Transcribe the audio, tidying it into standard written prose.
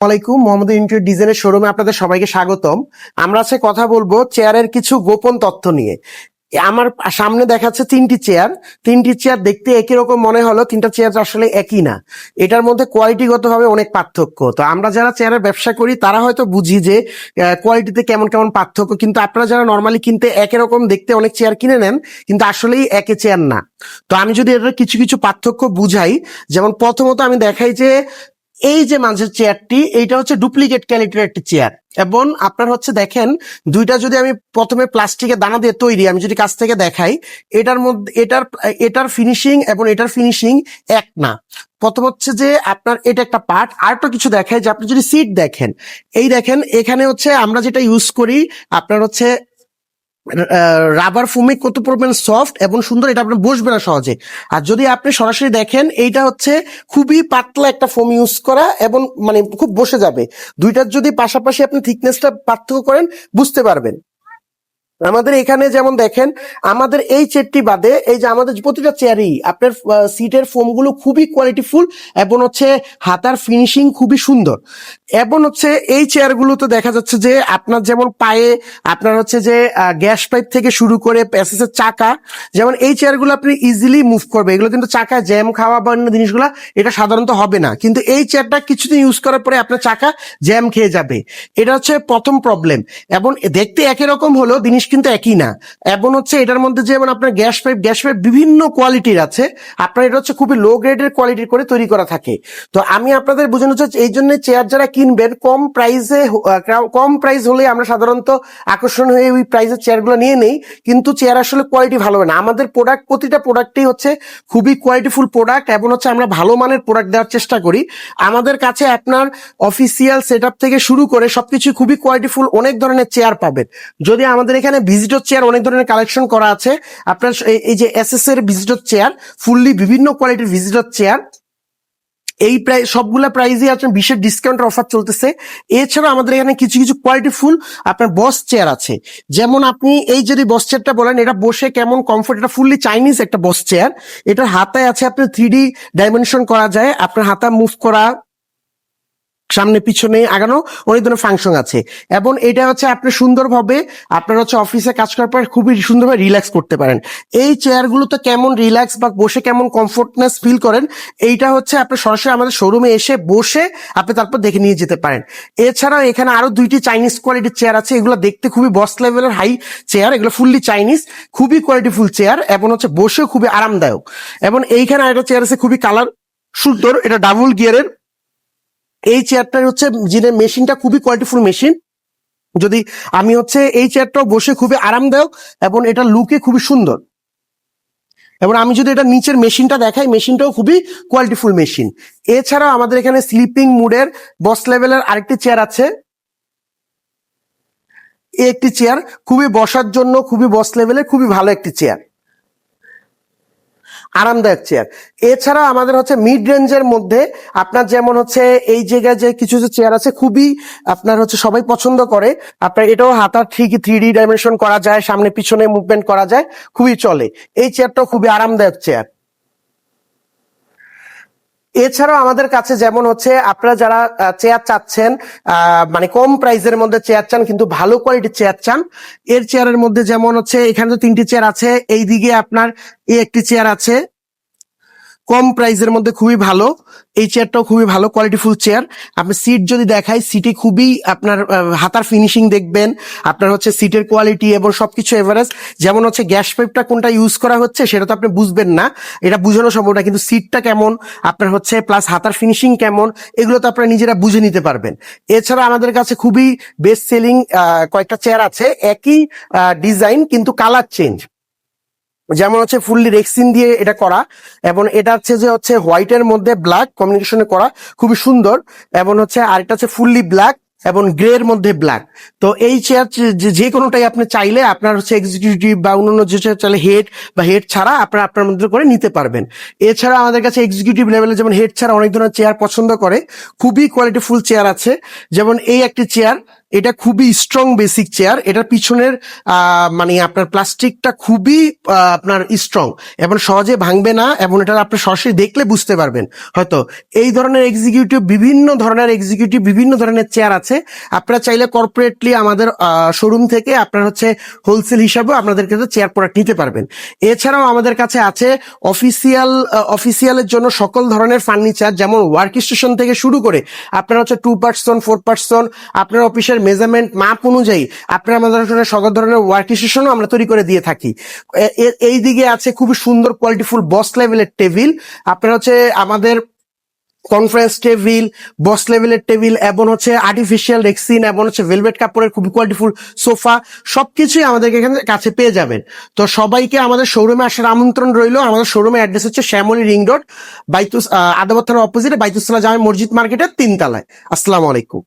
আলাইকুম, মোহাম্মদ ইন্টেরিয়র ডিজাইনের শোরুমে আপনাদের সবাইকে স্বাগতম। আমরা আজকে কথা বলবো চেয়ারের কিছু গোপন তথ্য নিয়ে। আমার সামনে দেখাচ্ছে তিনটি চেয়ার দেখতে একই রকম মনে হলো, তিনটা চেয়ার আসলে একই না। এটার মধ্যে কোয়ালিটিগত ভাবে অনেক পার্থক্য। তো আমরা যারা চেয়ারের ব্যবসা করি তারা হয়তো বুঝি যে কোয়ালিটিতে কেমন কেমন পার্থক্য, কিন্তু আপনারা যারা নর্মালি কিনতে একই রকম দেখতে অনেক চেয়ার কিনে নেন, কিন্তু আসলেই একই চেয়ার না। তো আমি যদি এটার কিছু কিছু পার্থক্য বুঝাই, যেমন প্রথমত আমি দেখাই যে এই যে মাঝের চেয়ারটি, এইটা হচ্ছে ডুপ্লিকেট কোয়ালিটির একটি চেয়ার। এবং আপনার হচ্ছে দেখেন, দুইটা যদি আমি প্রথমে প্লাস্টিকের দানা দিয়ে তৈরি, আমি যদি কাছ থেকে দেখাই, এটার মধ্যে এটার ফিনিশিং এবং এটার ফিনিশিং এক না। প্রথম হচ্ছে যে আপনার এটা একটা পার্ট, আর তো কিছু দেখায় যে আপনি যদি সিট দেখেন, এই দেখেন এখানে হচ্ছে আমরা যেটা ইউজ করি আপনার হচ্ছে রাবার ফোমে কত পরিমাণ সফট এবং সুন্দর, এটা আপনি বসবে না সহজে। আর যদি আপনি সরাসরি দেখেন, এইটা হচ্ছে খুবই পাতলা একটা ফোম ইউজ করা এবং মানে খুব বসে যাবে। দুইটার যদি পাশাপাশি আপনি থিকনেসটা পার্থক্য করেন বুঝতে পারবেন। আমাদের এখানে যেমন দেখেন, আমাদের এই চেয়ারটি বাদে এই যে আমাদের প্রতিটা চেয়ারই আপনার সিটের ফোম গুলো খুবই কোয়ালিটিফুল এবং হচ্ছে হাতার ফিনিশিং খুবই সুন্দর। এবং হচ্ছে এই চেয়ারগুলোতে দেখা যাচ্ছে যে আপনার যেমন পায়ে আপনার হচ্ছে যে গ্যাস পাইপ থেকে শুরু করে প্যাসেজের চাকা, যেমন এই চেয়ারগুলো আপনি ইজিলি মুভ করবে, এগুলো কিন্তু চাকায় জ্যাম খাওয়া বা অন্য জিনিসগুলো এটা সাধারণত হবে না। কিন্তু এই চেয়ারটা কিছুদিন ইউজ করার পরে আপনার চাকা জ্যাম খেয়ে যাবে, এটা হচ্ছে প্রথম প্রবলেম। এবং দেখতে একই রকম হলো, জিনিস কিন্তু একই না। এবং হচ্ছে এটার মধ্যে যেমন আপনার গ্যাস পাইপ বিভিন্ন কোয়ালিটির আছে, আপনার এটা হচ্ছে খুবই লো গ্রেডের কোয়ালিটির করে তৈরি করা থাকে। তো আমি আপনাদের বোঝানো চাচ্ছি, এই জন্য চেয়ার যারা কিনবেন কম প্রাইস হলে আমরা সাধারণত আকর্ষণ হয়ে ওই প্রাইসের চেয়ারগুলো নিয়ে নেই, কিন্তু চেয়ার আসলে কোয়ালিটি ভালো হয় না। আমাদের প্রোডাক্ট প্রতিটা প্রোডাক্টই হচ্ছে খুবই কোয়ালিটিফুল প্রোডাক্ট এবং হচ্ছে আমরা ভালো মানের প্রোডাক্ট দেওয়ার চেষ্টা করি। আমাদের কাছে আপনার অফিসিয়াল সেটআপ থেকে শুরু করে সবকিছু খুবই কোয়ালিটিফুল অনেক ধরনের চেয়ার পাবেন। যদি আমাদের এখানে ভিজিটর চেয়ার অনেক ধরনের কালেকশন করা আছে, আপনার এই যে এসএস এর ভিজিটর চেয়ার, ফুললি বিভিন্ন কোয়ালিটির ভিজিটর চেয়ার, এই প্রায় সবগুলা প্রাইসই আছে, বিশেষ ডিসকাউন্টের অফার চলতেছে। এছাড়া আমাদের এখানে কিছু কিছু কোয়ালিটিফুল আপনার বস চেয়ার আছে। যেমন আপনি এই যদি বস চেয়ারটা বলেন, এটা বসে কেমন কমফোর্ট, এটা ফুললি চাইনিজ একটা বস চেয়ার। এটার হাতায় আছে আপনার 3D ডাইমেনশন করা যায়, আপনার হাতা মুভ করা, সামনে পিছনে আগানো, অনেক ধরনের ফাংশন আছে। এবং এটা হচ্ছে আপনি সুন্দরভাবে আপনার হচ্ছে অফিসে কাজ করার পর খুবই সুন্দরভাবে রিল্যাক্স করতে পারেন। এই চেয়ারগুলোতে কেমন রিল্যাক্স বা বসে কেমন কমফোর্টনেস ফিল করেন, এইটা হচ্ছে আপনি সরাসরি আমাদের শোরুমে এসে বসে আপনি তারপর দেখে নিয়ে যেতে পারেন। এছাড়াও এখানে আরো 2টি চাইনিজ কোয়ালিটির চেয়ার আছে, এগুলো দেখতে খুবই বস লেভেলের হাই চেয়ার, এগুলো ফুললি চাইনিজ, খুবই কোয়ালিটিফুল চেয়ার এবং হচ্ছে বসেও খুবই আরামদায়ক। এবং এইখানে আরেকটা চেয়ার আছে খুবই কালার সুন্দর, এটা ডাবল গিয়ারের। এই চেয়ারটার হচ্ছে যিনি মেশিনটা খুবই কোয়ালিটিফুল মেশিন। যদি আমি হচ্ছে এই চেয়ারটাও বসে খুবই আরামদায়ক এবং এটা লুকে খুবই সুন্দর। এবং আমি যদি এটা নিচের মেশিনটা দেখাই, মেশিনটাও খুবই কোয়ালিটিফুল মেশিন। এছাড়াও আমাদের এখানে স্লিপিং মুডের বস লেভেলের আরেকটি চেয়ার আছে। এই একটি চেয়ার খুবই বসার জন্য খুবই বস লেভেলের, খুবই ভালো একটি চেয়ার, আরামদায়ক চেয়ার। এছাড়া আমাদের হচ্ছে মিড রেঞ্জের মধ্যে আপনার যেমন হচ্ছে এই জায়গায় যে কিছু চেয়ার আছে খুবই আপনার হচ্ছে সবাই পছন্দ করে, আপনার এটাও হাতার 3D ডাইমেনশন করা যায়, সামনে পিছনে মুভমেন্ট করা যায়, খুবই চলে। এই চেয়ারটাও খুবই আরামদায়ক চেয়ার। এছাড়াও আমাদের কাছে যেমন হচ্ছে আপনারা যারা চেয়ার চাচ্ছেন, মানে কম প্রাইসের মধ্যে চেয়ার চান কিন্তু ভালো কোয়ালিটির চেয়ার চান, এর চেয়ারের মধ্যে যেমন হচ্ছে এখানে তো 3টি চেয়ার আছে, এইদিকে আপনার এই একটি চেয়ার আছে কম প্রাইসের মধ্যে খুবই ভালো, এই চেয়ারটাও খুবই ভালো কোয়ালিটিফুল চেয়ার। আপনি সিট যদি দেখাই, সিটে খুবই আপনার হাতার ফিনিশিং দেখবেন, আপনার হচ্ছে সিটের কোয়ালিটি এবং সবকিছু এভারেজ। যেমন হচ্ছে গ্যাস পাইপটা কোনটা ইউজ করা হচ্ছে সেটা তো আপনি বুঝবেন না, এটা বুঝানো সম্ভব না, কিন্তু সিটটা কেমন আপনার হচ্ছে প্লাস হাতার ফিনিশিং কেমন, এগুলো তো আপনারা নিজেরা বুঝে নিতে পারবেন। এছাড়া আমাদের কাছে খুবই বেস্ট সেলিং কয়েকটা চেয়ার আছে, একই ডিজাইন কিন্তু কালার চেঞ্জ। যেমন হচ্ছে ফুললি রেক্সিন দিয়ে এটা করা, এবং এটা হচ্ছে যে হচ্ছে হোয়াইটের মধ্যে ব্ল্যাক কম্বিনেশনে করা, খুবই সুন্দর। এবং হচ্ছে আরেকটা হচ্ছে ফুললি ব্ল্যাক এবং গ্রে এর মধ্যে ব্ল্যাক। তো এই চেয়ার যে কোনোটাই আপনি চাইলে আপনার হচ্ছে এক্সিকিউটিভ বা অন্যান্য যে চেয়ার চাইলে হেড বা হেড ছাড়া আপনার আপনার মধ্যে করে নিতে পারবেন। এছাড়া আমাদের কাছে এক্সিকিউটিভ লেভেলে যেমন হেড ছাড়া অনেক ধরনের চেয়ার পছন্দ করে, খুবই কোয়ালিটিফুল চেয়ার আছে। যেমন এই একটি চেয়ার, এটা খুবই স্ট্রং বেসিক চেয়ার। এটার পিছনের মানে আপনার প্লাস্টিকটা খুবই আপনার স্ট্রং এবং সহজে ভাঙবে না, এবং এটা আপনি সরাসরি দেখলে বুঝতে পারবেন। হয়তো এই ধরনের বিভিন্ন ধরনের চেয়ার আছে। আপনারা চাইলে কর্পোরেটলি আমাদের শোরুম থেকে আপনার হচ্ছে হোলসেল হিসাবেও আপনাদের কাছে চেয়ার প্রোডাক্ট নিতে পারবেন। এছাড়াও আমাদের কাছে আছে অফিসিয়ালের জন্য সকল ধরনের ফার্নিচার, যেমন ওয়ার্ক স্টেশন থেকে শুরু করে আপনার হচ্ছে 2 পার্সন 4 পার্সন আপনার অফিসের মেজারমেন্ট মাপ অনুযায়ী আপনার আমাদের সকল ধরনের ওয়ার্ক স্টেশনও আমরা তৈরি করে দিয়ে থাকি। এই দিকে আছে খুবই সুন্দর কোয়ালিটিফুল বস লেভেলের টেবিল। আপনার হচ্ছে আমাদের কনফারেন্স টেবিল, বস লেভেলের টেবিল, এবং হচ্ছে আর্টিফিশিয়াল রেক্সিন, এবং হচ্ছে ভেলভেট কাপড়ের খুবই কোয়ালিটিফুল সোফা, সবকিছুই আমাদের এখানে কাছে পেয়ে যাবেন। তো সবাইকে আমাদের শোরুমে আসার আমন্ত্রণ রইল। আমাদের শোরুমের অ্যাড্রেস হচ্ছে শ্যামলী রিং রোড, আদাবত থানার অপোজিটে বাইতুস সালাহ জামে মসজিদ মার্কেটের 3 তলায়। আসসালামু আলাইকুম।